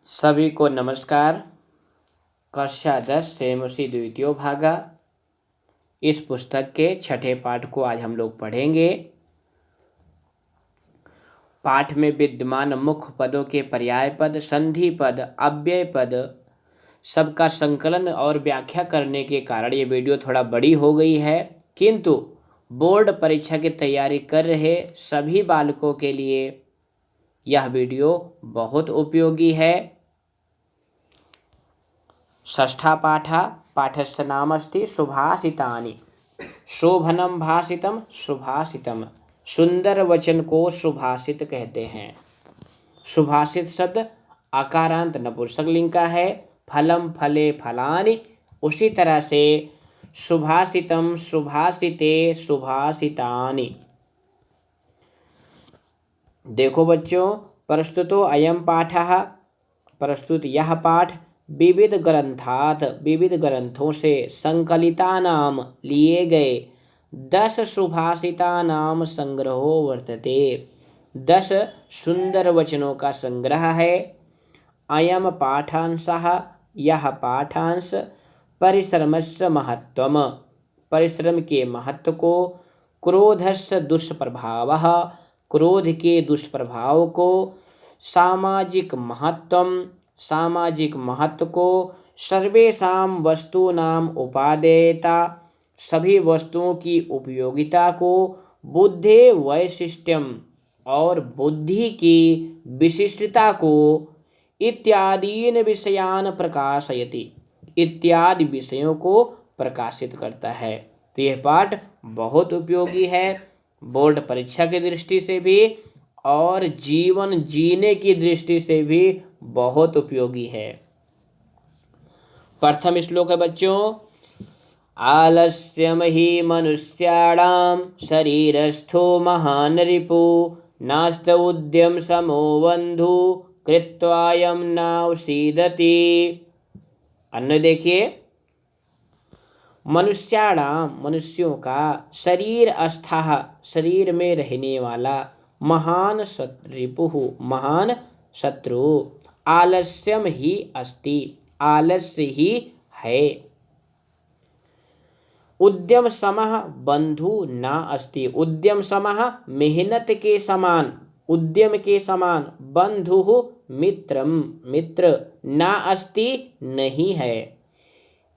सभी को नमस्कार। कक्षा 10 सेमसी द्वितीय भागा इस पुस्तक के छठे पाठ को आज हम लोग पढ़ेंगे। पाठ में विद्यमान मुख्य पदों के पर्याय पद, संधि पद, अव्यय पद सबका संकलन और व्याख्या करने के कारण ये वीडियो थोड़ा बड़ी हो गई है, किंतु बोर्ड परीक्षा की तैयारी कर रहे सभी बालकों के लिए यह वीडियो बहुत उपयोगी है। षष्ठा पाठः पाठस्य नामस्ति सुभाषितानि। शोभनं भाषितम सुभाषितम। सुंदर वचन को सुभाषित कहते हैं। सुभाषित शब्द आकारांत नपुंसकलिंग का है। फलम फले फलानि, उसी तरह से सुभाषितम सुभाषिते सुभाषितानि। देखो बच्चों, प्रस्तुतो अयम पाठः, प्रस्तुत यह पाठ विविध ग्रंथात, विविध ग्रंथों से संकलिता नाम लिए गए 10 सुभाषिता नाम संग्रहो वर्तते। 10 सुंदर वचनों का संग्रह है। अयम पाठांशः, यह पाठांश परिश्रमस्य महत्वम, परिश्रम के महत्व को, क्रोधस्य दुष्प्रभावः, क्रोध के दुष्प्रभाव को, सामाजिक महत्वम, सामाजिक महत्व को, सर्वेषां वस्तूनां उपादेयता, सभी वस्तुओं की उपयोगिता को, बुद्धे वैशिष्ट्यम, और बुद्धि की विशिष्टता को, इत्यादीन विषयान प्रकाशयति, इत्यादि विषयों को प्रकाशित करता है। तो यह पाठ बहुत उपयोगी है बोर्ड परीक्षा की दृष्टि से भी और जीवन जीने की दृष्टि से भी बहुत उपयोगी है। प्रथम श्लोक है बच्चों, आलस्यम ही मनुष्याणाम शरीरस्थो महान रिपु, नास्त उद्यम समो बंधु कृत्वायम नावसीदति। अन्य देखिए, मनुष्याणाम, मनुष्यों का, शरीर अस्थाः, शरीर में रहने वाला, महान रिपुः, महान शत्रु, आलस्यम ही अस्ति, आलस्य ही है, उद्यम समः बंधु ना अस्ति, उद्यम समः मेहनत के समान, उद्यम के समान, बंधु मित्रम, मित्र, ना अस्ति नहीं है,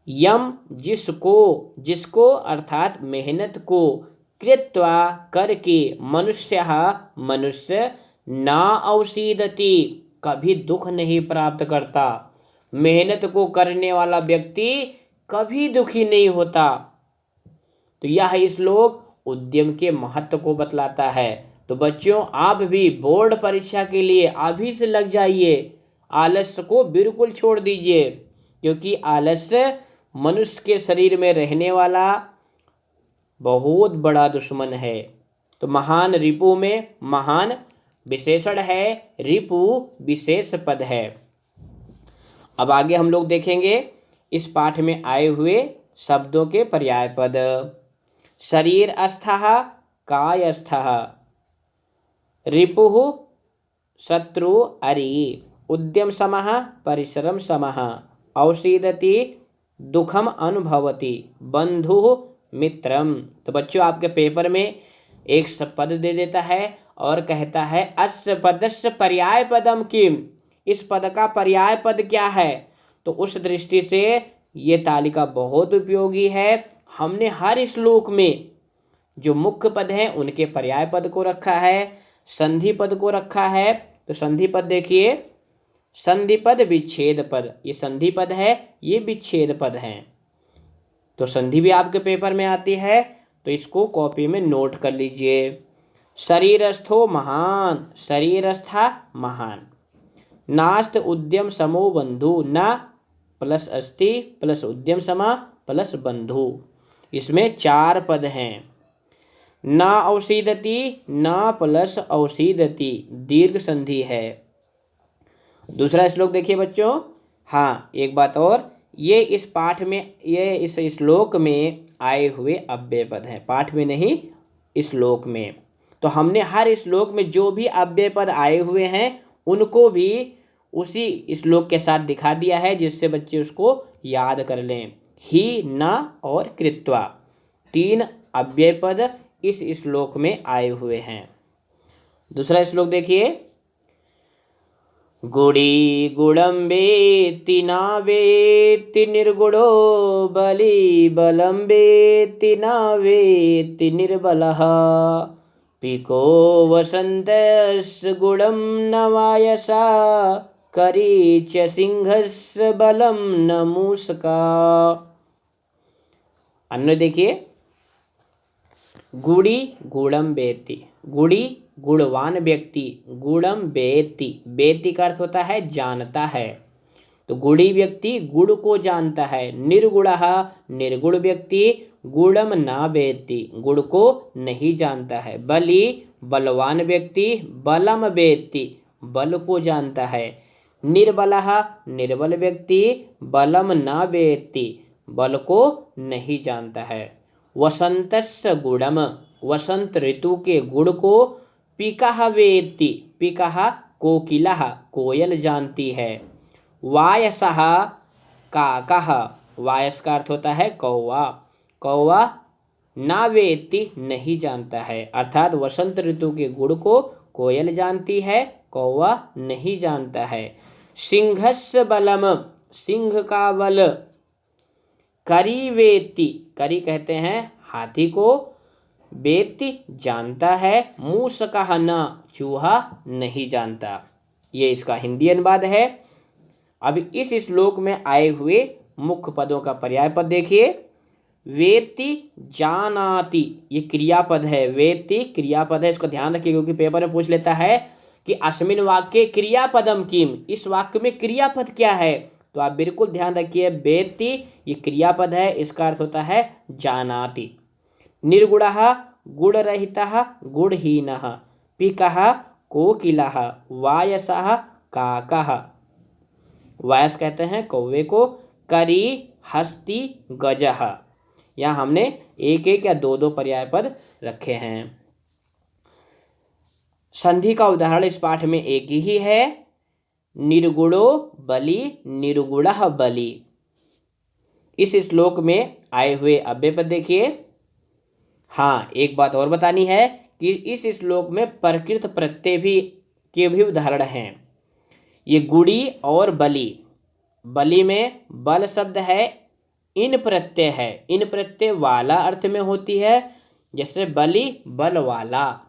यम जिसको, जिसको अर्थात मेहनत को, कृत्वा करके, मनुष्य, मनुष्य, ना अवसीदति, कभी दुख नहीं प्राप्त करता। मेहनत को करने वाला व्यक्ति कभी दुखी नहीं होता। तो यह श्लोक उद्यम के महत्व को बतलाता है। तो बच्चों, आप भी बोर्ड परीक्षा के लिए अभी से लग जाइए, आलस्य को बिल्कुल छोड़ दीजिए, क्योंकि आलस्य मनुष्य के शरीर में रहने वाला बहुत बड़ा दुश्मन है। तो महान रिपु में महान विशेषण है, रिपु विशेष पद है। अब आगे हम लोग देखेंगे इस पाठ में आए हुए शब्दों के पर्याय पद। शरीर अस्थः कायस्थः, रिपुः शत्रु अरि, उद्यम समः परिश्रम समः, औषीदति दुखम अनुभवति, बंधु मित्रम। तो बच्चों, आपके पेपर में एक पद दे देता है और कहता है अस्य पदस्य पर्याय पदम किम, इस पद का पर्याय पद क्या है। तो उस दृष्टि से ये तालिका बहुत उपयोगी है। हमने हर श्लोक में जो मुख्य पद हैं उनके पर्याय पद को रखा है, संधि पद को रखा है। तो संधि पद देखिए, संधि पद विच्छेद पद, ये संधि पद है, ये विच्छेद पद हैं। तो संधि भी आपके पेपर में आती है, तो इसको कॉपी में नोट कर लीजिए। शरीरस्थो महान, शरीरस्था महान, नास्त उद्यम समो बंधु, ना प्लस अस्ति प्लस उद्यम समा प्लस बंधु, इसमें 4 पद हैं। ना औषीदति, ना प्लस औषीदति, दीर्घ संधि है। दूसरा श्लोक देखिए बच्चों। हाँ, एक बात और, ये इस पाठ में, ये इस श्लोक में आए हुए अव्यय पद हैं, पाठ में नहीं, इस श्लोक में। तो हमने हर श्लोक में जो भी अव्यय पद आए हुए हैं उनको भी उसी श्लोक के साथ दिखा दिया है, जिससे बच्चे उसको याद कर लें। ही, न और कृत्वा, 3 अव्यय पद इस श्लोक में आए हुए हैं। दूसरा श्लोक देखिए। गुड़ी गुणं वेत्ति न वेत्ति निर्गुणो बली बलं वेत्ति न वेत्ति निर्बलः पिको वसन्तस्य गुणं न वायसा करी च सिंहस्य बलं न मूषका। अन्य देखिए। गुड़ी गुणम वेत्ति, गुड़ी गुणवान व्यक्ति, गुणम वेत्ति, वेत्ति का अर्थ होता है जानता है, तो गुड़ी व्यक्ति गुण को जानता है। निर्गुणः, निर्गुण व्यक्ति गुणम न वेत्ति, गुण को नहीं जानता है। बली, बलवान व्यक्ति बलम वेत्ति, बल को जानता है। निर्बलः, निर्बल व्यक्ति बलम न वेत्ति, बल को नहीं जानता है। वसंतस्य गुणम, वसंत ऋतु के गुण को पिकः वेत्ति, पिकः कोकिलः, कोयल जानती है। वायसः काकः, वायस का अर्थ होता है कौवा, कौवा न वेत्ति नहीं जानता है, अर्थात वसंत ऋतु के गुण को कोयल जानती है, कौवा नहीं जानता है। सिंहस्य बलम, सिंह का बल। करी वेत्ति, करी कहते हैं हाथी को, वेत्ति जानता है, मूषकः न, चूहा नहीं जानता। ये इसका हिंदी अनुवाद है। अब इस श्लोक में आए हुए मुख्य पदों का पर्याय पद देखिए। वेत्ति जानाति, ये क्रियापद है, वेत्ति क्रियापद है, इसको ध्यान रखिए क्योंकि पेपर में पूछ लेता है कि अस्मिन् वाक्ये क्रियापदम किम, इस वाक्य में क्रियापद क्या है, तो आप बिल्कुल ध्यान रखिए। वेत्ति ये क्रियापद है, इसका अर्थ होता है जानाति। निर्गुणः गुणरहितः गुणहीनः, पिकः कोकिलः, वायसः काकः, वायस कहते हैं कौवे को, करी हस्ती गजः। यहाँ हमने एक एक या दो दो पर्याय पद रखे हैं। संधि का उदाहरण इस पाठ में एक ही है, निर्गुणो बलि निर्गुणः बलि। इस श्लोक में आए हुए अव्यय पद देखिए। हाँ, एक बात और बतानी है कि इस श्लोक में प्रकृत प्रत्यय के भी उदाहरण हैं। ये गुड़ी और बलि, बलि में बल शब्द है, इन प्रत्यय है, इन प्रत्यय वाला अर्थ में होती है, जैसे बलि बल वाला,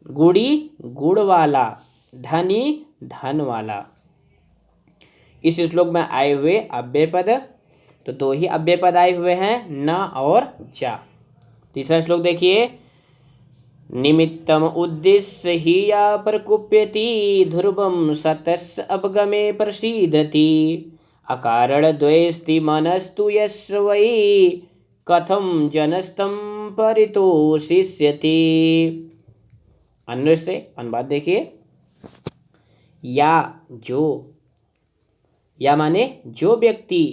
गुड़ी गुड़ वाला, धनी धन वाला। इस श्लोक में आए हुए अव्यय पद, तो दो ही अव्यय पद आए हुए हैं, न और च। तीसरा श्लोक देखिए। निमित्तम उद्देश्य ही या प्रकुप्यति ध्रुवम सतस्य अपगमे प्रसीदति अकारण द्वेस्ति मनस्तु यस्य वै कथम जनस्तम परितोषिष्यति। अन्य से अनुवाद देखिए। या जो, या माने जो व्यक्ति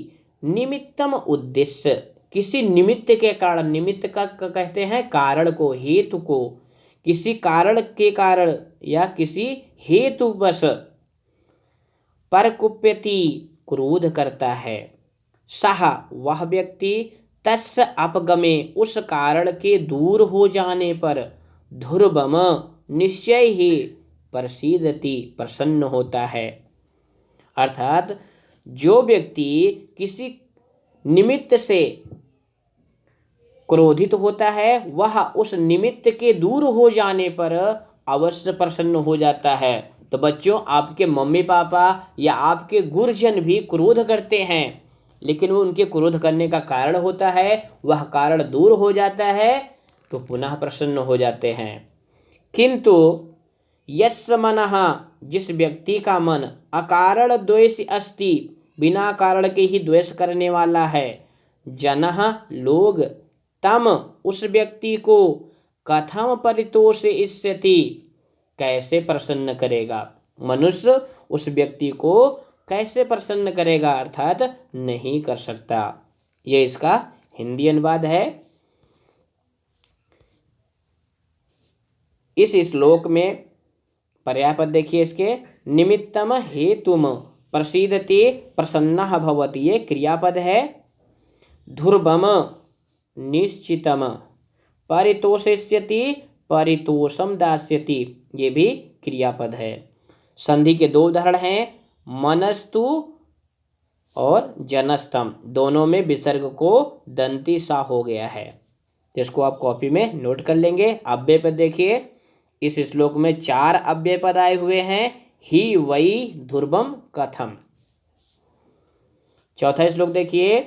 निमित्तम उद्देश्य, किसी निमित्त के कारण, निमित्त का कहते हैं कारण को, हेतु को, किसी कारण के कारण या किसी हेतुवश परकुप्यति क्रोध करता है, सह वह व्यक्ति, तस्य अपगमे उस कारण के दूर हो जाने पर, ध्रुवम निश्चय ही, प्रसीदति प्रसन्न होता है। अर्थात जो व्यक्ति किसी निमित्त से क्रोधित होता है, वह उस निमित्त के दूर हो जाने पर अवश्य प्रसन्न हो जाता है। तो बच्चों, आपके मम्मी पापा या आपके गुरुजन भी क्रोध करते हैं, लेकिन वो उनके क्रोध करने का कारण होता है, वह कारण दूर हो जाता है तो पुनः प्रसन्न हो जाते हैं। किंतु यस्य मनः, जिस व्यक्ति का मन अकारण द्वेष अस्ति, बिना कारण के ही द्वेष करने वाला है, जनः लोग, तम उस व्यक्ति को, कथम परितोषिष्यति कैसे प्रसन्न करेगा, मनुष्य उस व्यक्ति को कैसे प्रसन्न करेगा, अर्थात नहीं कर सकता। ये इसका हिंदी अनुवाद है। इस श्लोक में पर्याय पद देखिए इसके। निमित्तम हेतुम प्रसीदते प्रसन्नः भवति, ये क्रियापद है। ध्रुवम निश्चितम, परितोषिष्यति परितोषम दास्यति, ये भी क्रियापद है। संधि के दो उदाहरण हैं, मनस्तु और जनस्तम, दोनों में विसर्ग को दंती सा हो गया है, जिसको आप कॉपी में नोट कर लेंगे। अव्यय पद देखिए, इस श्लोक में 4 अव्यय पद आए हुए हैं, ही वही ध्रुवम कथम। चौथा श्लोक देखिए,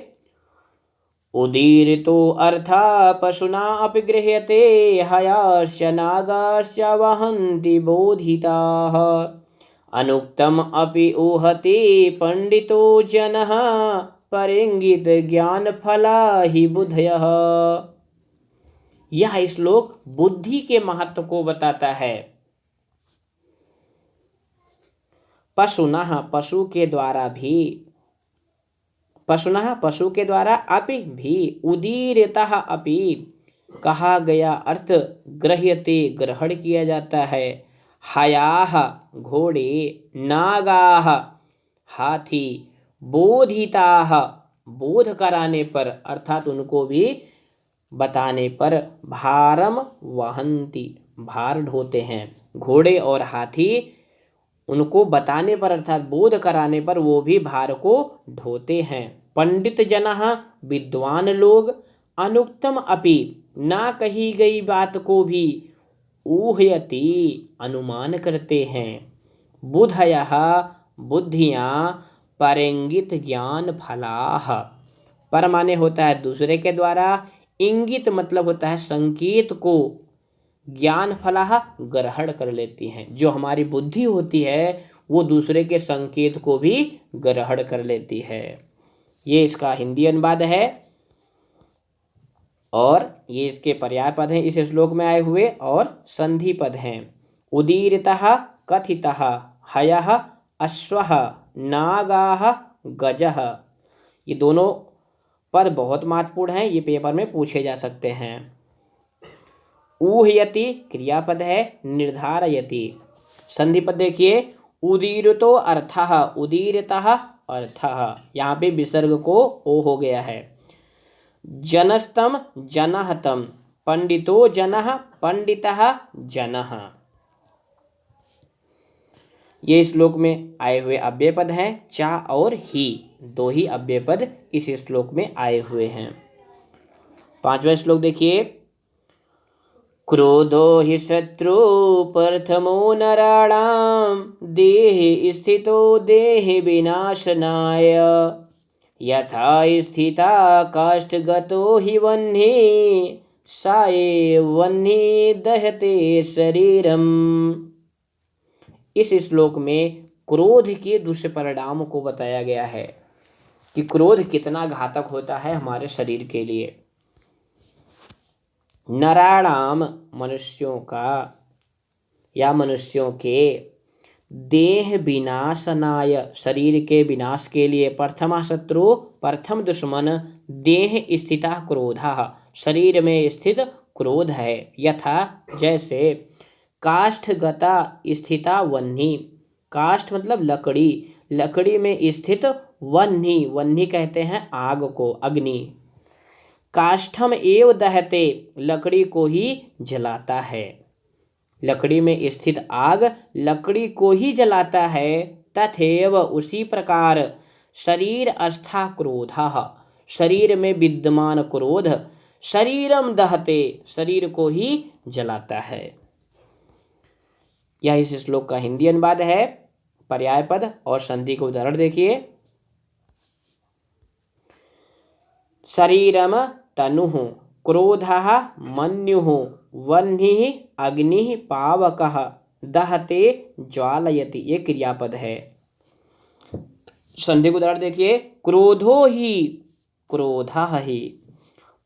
उदीरितो अर्था पशुना अपि गृह्यते हयाश्च नागाश्च वहन्ति बोधिताः अनुक्तम अपि ऊहति पंडितो जनः परिंगित ज्ञान फला ही बुधयः। यह श्लोक बुद्धि के महत्व को बताता है। पशुनः पशु के द्वारा भी, पशुनः पशु के द्वारा, अपि भी, उदीरितः अपि कहा गया अर्थ गृह्यते ग्रहण किया जाता है, हयाः घोड़े, नागाः हाथी, बोधिताः बोध कराने पर अर्थात उनको भी बताने पर, भारम वहन्ति भार ढोते हैं। घोड़े और हाथी उनको बताने पर अर्थात बोध कराने पर वो भी भार को ढोते हैं। पंडित जनः विद्वान लोग, अनुक्तम अपि ना कही गई बात को भी, ऊहयति अनुमान करते हैं, बुधयः बुद्धियां, परिंगित ज्ञान फलाह, पर माने होता है दूसरे के द्वारा, इंगित मतलब होता है संकेत को, ज्ञान फलाह ग्रहण कर लेती हैं। जो हमारी बुद्धि होती है वो दूसरे के संकेत को भी ग्रहण कर लेती है। ये इसका हिंदी अनुवाद है और ये इसके पर्याय पद हैं इस श्लोक में आए हुए, और संधि पद हैं। उदीरितः कथितः, हयः अश्वः, नागाः गजः। ये दोनों पद बहुत महत्वपूर्ण हैं, ये पेपर में पूछे जा सकते हैं। ऊहयति क्रियापद है, निर्धारयति। संधि पद देखिए, उदीरितो अर्थः, उदीरितः अर्थः, यहाँ पे विसर्ग को ओ हो गया है। जनस्तम जनः तम, पंडितो जनः पंडितः जनः। ये श्लोक में आए हुए अव्यय पद हैं। चा और ही, दो ही अव्यय पद इस श्लोक में आए हुए हैं। 5वां श्लोक देखिए, क्रोधो हि शत्रु प्रथमो नराणां, देहे स्थितो देहे विनाशनाय, यथा स्थिता काष्ठगतो हि वह्नि, सा एव वह्नि दहते शरीरम। इस श्लोक में क्रोध के दुष्परिणाम को बताया गया है कि क्रोध कितना घातक होता है हमारे शरीर के लिए। नराणाम मनुष्यों का या मनुष्यों के, देह विनाशनाय शरीर के विनाश के लिए, प्रथमा शत्रु प्रथम दुश्मन, देह स्थिता क्रोधः शरीर में स्थित क्रोध है, यथा जैसे, काष्ठगता स्थिता वह्नि, काष्ठ मतलब लकड़ी, लकड़ी में स्थित वह्नि, वह्नि कहते हैं आग को, अग्नि, काष्ठम एव दहते लकड़ी को ही जलाता है, लकड़ी में स्थित आग लकड़ी को ही जलाता है। तथैव उसी प्रकार, शरीर अस्था क्रोधः शरीर में विद्यमान क्रोध, शरीरम दहते शरीर को ही जलाता है। यह इस श्लोक का हिंदी अनुवाद है। पर्याय पद और संधि को उदाहरण देखिए, शरीरम तनुः, क्रोधः मन्युः, वह्निः अग्निः पावकः, दहते ज्वालयति, ये क्रियापद है। संधि को उदाहरण देखिए, क्रोधो ही क्रोधः ही,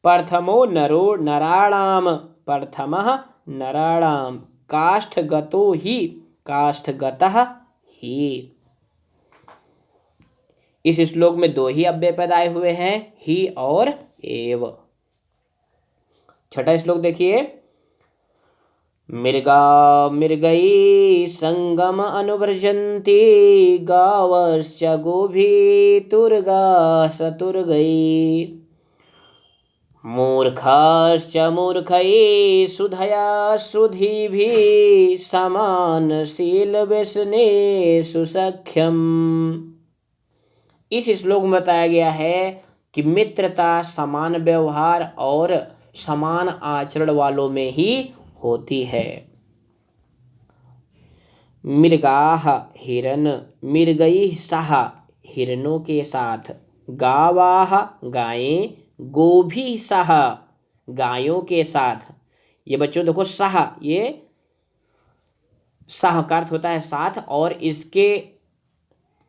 प्रथमो नरो नराणाम, प्रथमः नराणाम, काष्ठगतो ही काष्ठगतः ही। इस श्लोक में दो ही अव्यय पद आए हुए हैं, ही और एव। 6वां श्लोक देखिए, मृगा मृगै संगम अनुव्रजन्ति गावश्च गोभितुर्गा सतुर्गै मूर्खाश्च मूर्खैः सुधया सुधीभिः समानशील व्यसनेषु सख्यम्। इस श्लोक में बताया गया है कि मित्रता समान व्यवहार और समान आचरण वालों में ही होती है। मृगाः हिरन मृगैः सह हिरनों के साथ, गावाः गायें, गोभी सह गायों के साथ। ये बच्चों देखो सह, ये सह का अर्थ होता है साथ और इसके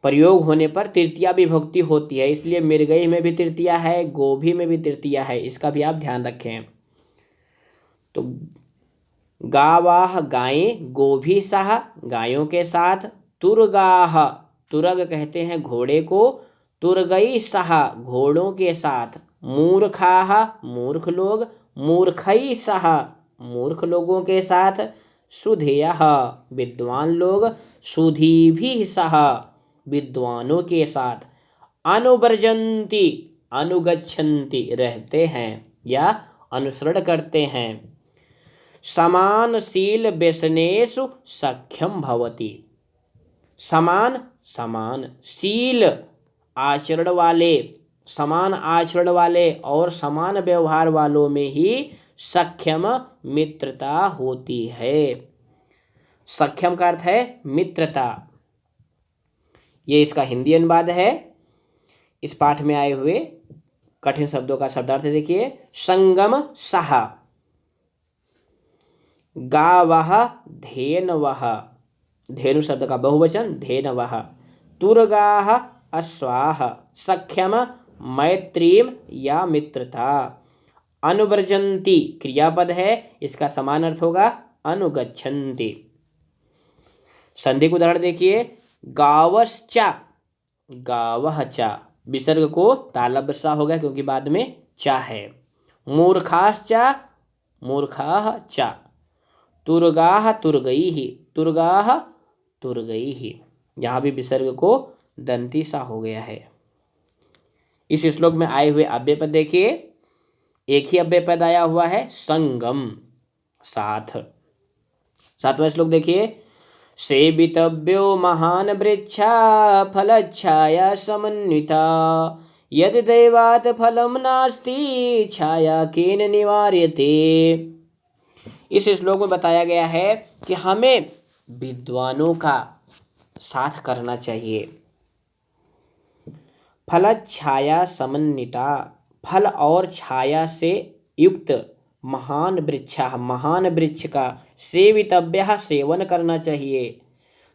प्रयोग होने पर तृतीया विभक्ति होती है, इसलिए मृगई में भी तृतीया है, गोभी में भी तृतीया है, इसका भी आप ध्यान रखें। तो गावाह गायें, गोभी सह गायों के साथ, तुरगाह तुरग कहते हैं घोड़े को, तुरगई सह घोड़ों के साथ, मूर्खाह मूर्ख लोग, मूर्खई सह मूर्ख लोगों के साथ, सुधेयः विद्वान लोग, सुधीभिः सह विद्वानों के साथ, अनुवर्जन्ति अनुगच्छन्ति रहते हैं या अनुसरण करते हैं, समानशील व्यसनेषु सख्यम भवति। समान समान, शील आचरण वाले, समान आचरण वाले और समान व्यवहार वालों में ही सख्यम मित्रता होती है। सख्यम का अर्थ है मित्रता। ये इसका हिंदी अनुवाद है। इस पाठ में आए हुए कठिन शब्दों का शब्दार्थ देखिए। संगम सह, गावः धेनवः, धेनु शब्द का बहुवचन धेनवः, तुरगाः अश्वाः, सख्यम मैत्रीम या मित्रता, अनुव्रजन्ति क्रियापद है, इसका समान अर्थ होगा अनुगच्छन्ति। संधि को उदाहरण देखिए। गावश्चा गावः चा, विसर्ग को तालव्य सा हो गया क्योंकि बाद में चा है। मूर्खाश्चा मूर्खाः चा, तुर्गाः तुर्गैः तुर्गाः तुर्गैः, यहाँ भी विसर्ग को दंती सा हो गया है। इस श्लोक में आए हुए अव्यय पद देखिए। एक ही अव्यय पद आया हुआ है, संगम साथ। सातवां श्लोक देखिए। सेवितव्यो महान वृक्षा फलच्छाया समन्विता यदि दैवात् फलम नास्ति छाया केन निवार्यते। इस श्लोक में बताया गया है कि हमें विद्वानों का साथ करना चाहिए। फल छाया समन्विता, फल और छाया से युक्त महान वृक्ष का सेवितव्य सेवन करना चाहिए।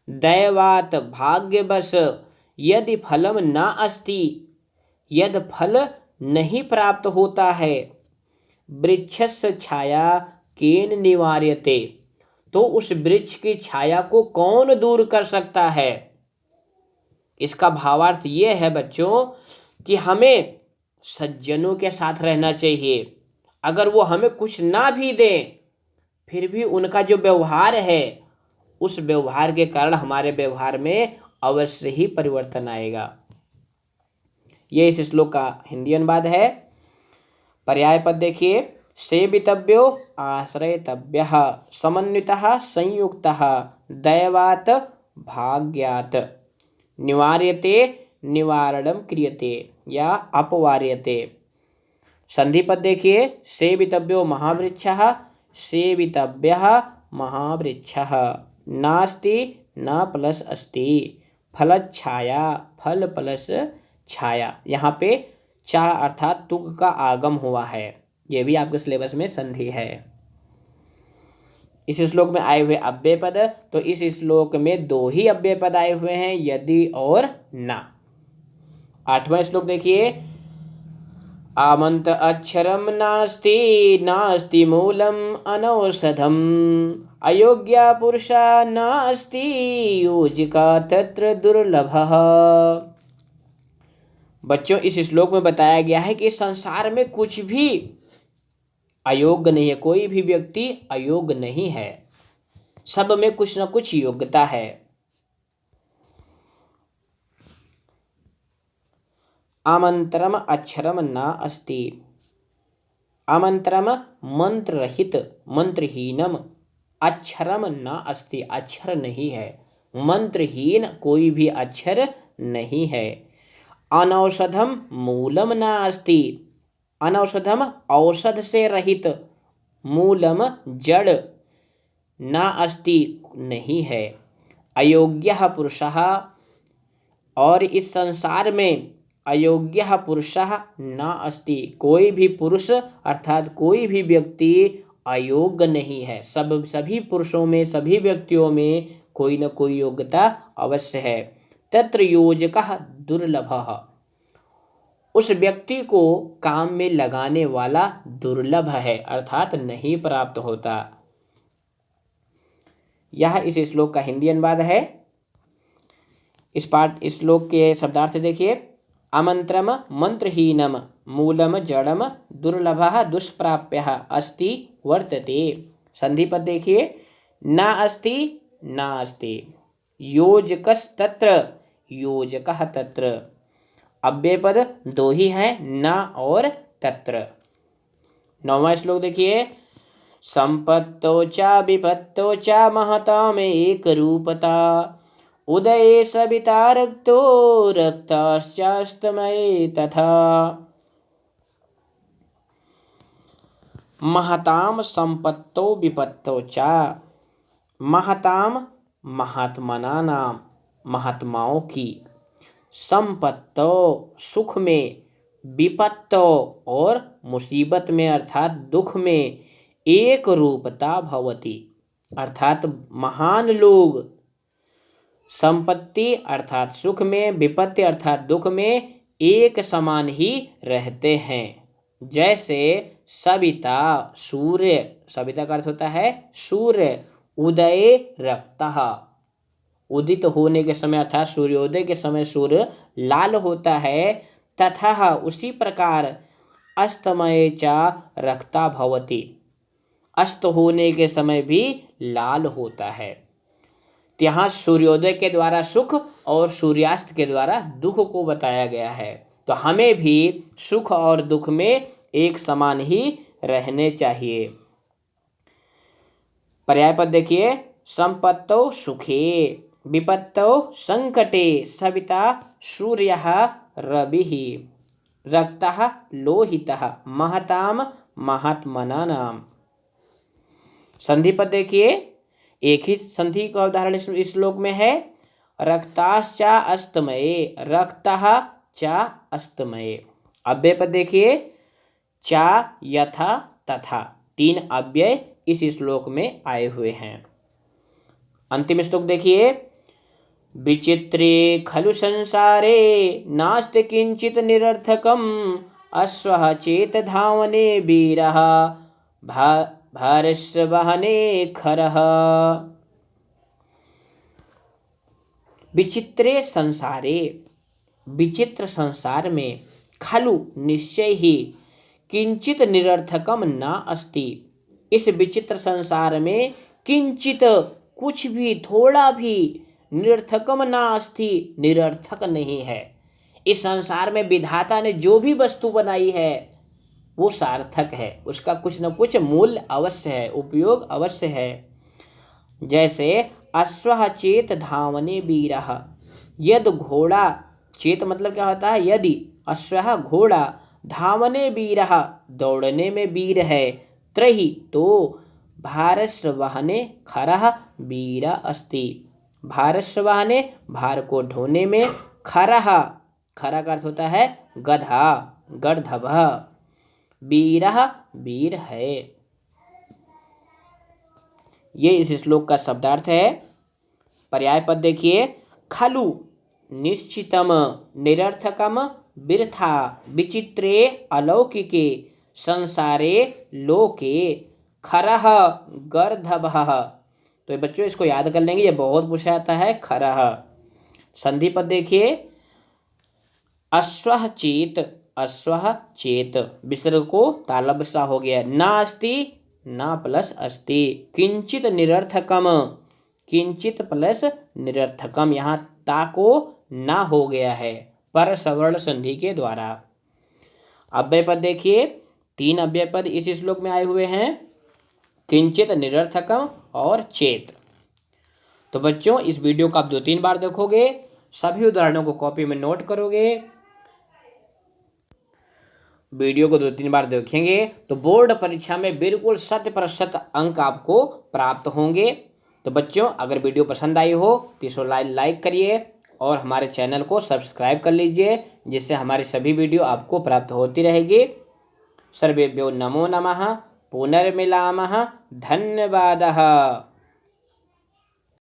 दैवात भाग्यवश यदि फलम न अस्ति, यदि फल नहीं प्राप्त होता है, वृक्षस्य छाया केन निवार्यते, तो उस वृक्ष की छाया को कौन दूर कर सकता है। इसका भावार्थ ये है बच्चों कि हमें सज्जनों के साथ रहना चाहिए। अगर वो हमें कुछ ना भी दें फिर भी उनका जो व्यवहार है उस व्यवहार के कारण हमारे व्यवहार में अवश्य ही परिवर्तन आएगा। ये इस श्लोक का हिंदी अनुवाद है। पर्याय पद देखिए। सेवितव्यो आश्रयतव्यः समन्वितः संयुक्तः दैवात् भाग्यात् निवार्यते निवारणं क्रियते या अपवार्यते। संधि पद देखिए। सेवितव्यो महावृक्षः सेवितव्यः महावृक्षः नास्ति न प्लस अस्ति फलच्छाया फल प्लस छाया। यहाँ पे चा अर्थात तुक का आगम हुआ है। यह भी आपके सिलेबस में संधि है। इस श्लोक में आए हुए अव्यय पद, तो इस श्लोक में दो ही अव्यय पद आए हुए हैं, यदि और ना। आठवां श्लोक देखिए। आमंत अक्षरम नास्ति नास्ति मूलम अनौषधम अयोग्या पुरुषा नास्ति योजिका तत्र दुर्लभः। बच्चों इस श्लोक में बताया गया है कि संसार में कुछ भी अयोग्य नहीं है, कोई भी व्यक्ति अयोग्य नहीं है। सब में कुछ न कुछ योग्यता है। आमंत्रम अक्षरम न अस्ति। आमंत्रम मंत्र रहित, मंत्रहीनम, अक्षरम न अस्ति, अक्षर नहीं है, मंत्रहीन कोई भी अक्षर नहीं है। अनौषधम मूलम न अस्ति। अनौषधम औषध से रहित, मूलम जड़, न अस्ति नहीं है। अयोग्यः पुरुषः, और इस संसार में अयोग्यः पुरुषः न अस्ति, कोई भी पुरुष अर्थात कोई भी व्यक्ति अयोग्य नहीं है। सभी पुरुषों में, सभी व्यक्तियों में कोई न कोई योग्यता अवश्य है। तत्र योजकः दुर्लभः, उस व्यक्ति को काम में लगाने वाला दुर्लभ है, अर्थात नहीं प्राप्त होता। यह इस श्लोक का हिंदी अनुवाद है। इस श्लोक के शब्दार्थ देखिए। अमंत्रम मंत्रहीनम, मूलम जड़म, दुर्लभः दुष्प्राप्यः, अस्ति वर्तते। संधि पद देखिए। न अस्ति नास्ति, योजकस्तत्र, योजकः तत्र। अव्यय पद दो ही हैं, न और तत्र। 9वां श्लोक देखिए। संपत्तो च विपत्तो च महताम एक रूपता, उदये सविता रक्तो रक्ताश्चास्तमये तथा। महताम संपत्तो विपत्तो च, महताम महात्मना नाम, महात्माओं की, संपत्तो सुख में, विपत्तो और मुसीबत में अर्थात दुख में, एक रूपता भवति अर्थात महान लोग संपत्ति अर्थात सुख में, विपत्ति अर्थात दुख में एक समान ही रहते हैं। जैसे सविता सूर्य, सविता का अर्थ होता है सूर्य, उदय रक्तः, उदित होने के समय अर्थात सूर्योदय के समय सूर्य लाल होता है, तथा उसी प्रकार अस्तमये च रक्ता भवति, अस्त होने के समय भी लाल होता है। तो यहाँ सूर्योदय के द्वारा सुख और सूर्यास्त के द्वारा दुख को बताया गया है। तो हमें भी सुख और दुख में एक समान ही रहने चाहिए। पर्याय पद देखिए। संपत्तौ सुखे, विपत्तौ संकटे, सविता सूर्यः रविः, रक्तः लोहितः, महताम महात्मनानाम। संधि पद देखिए। एक ही संधि का उदाहरण इस श्लोक में है। रक्ताश्च अस्तमये, रक्तः च अस्तमये। अव्यय पद देखिए। च यथा तथा, 3 अव्यय इस श्लोक में आए हुए हैं। अंतिम श्लोक देखिए। विचित्रे खलु संसारे नास्ति किंचित निरर्थकम, अश्वः चेत धावने वीरः, भारस्य वहने खरः। विचित्रे संसारे, विचित्र संसार में, खलु निश्चय ही, किंचित निरर्थकम न अस्ति, इस विचित्र संसार में किंचित कुछ भी, थोड़ा भी, निरर्थकम न अस्ति निरर्थक नहीं है। इस संसार में विधाता ने जो भी वस्तु बनाई है वो सार्थक है, उसका कुछ न कुछ मूल्य अवश्य है, उपयोग अवश्य है। जैसे अश्वः चेत धावने वीरः, यदि घोड़ा, चेत मतलब क्या होता है यदि, अश्वः घोड़ा, धावने वीरः दौड़ने में वीर है, त्रहि तो भारस्य वहने खरः वीर अस्ति, भारस्य वहने भार को ढोने में, खरः, खरा का अर्थ होता है गधा, गर्दभः, वीरः वीर है। ये इस श्लोक का शब्दार्थ है। पर्याय पद देखिए। खलु निश्चितम, निरर्थकम, वृथा, विचित्रे अलौकिके, संसारे लोके, खरः गर्दभः। तो ये बच्चों इसको याद कर लेंगे, ये बहुत पूछा जाता है। खरः। संधि पद देखिए। अश्वः चेत, अश्वः चेत, विसर्ग को तालव्य सा हो गया। नास्ति ना प्लस अस्ति। किंचित निरर्थकम, किंचित प्लस निरर्थकम, यहाँ ता को ना हो गया है पर सवर्ण संधि के द्वारा। अव्यय पद देखिए, 3 अव्यय पद इस श्लोक में आए हुए हैं, किंचित, निरर्थकम और चेत। तो बच्चों इस वीडियो को आप 2-3 बार देखोगे, सभी उदाहरणों को कॉपी में नोट करोगे, वीडियो को 2-3 बार देखेंगे तो बोर्ड परीक्षा में बिल्कुल 100% अंक आपको प्राप्त होंगे। तो बच्चों अगर वीडियो पसंद आई हो तो इसको लाइक करिए और हमारे चैनल को सब्सक्राइब कर लीजिए, जिससे हमारी सभी वीडियो आपको प्राप्त होती रहेगी। सर्वेभ्यो नमो नमः, पुनर्मिलामः, धन्यवादः।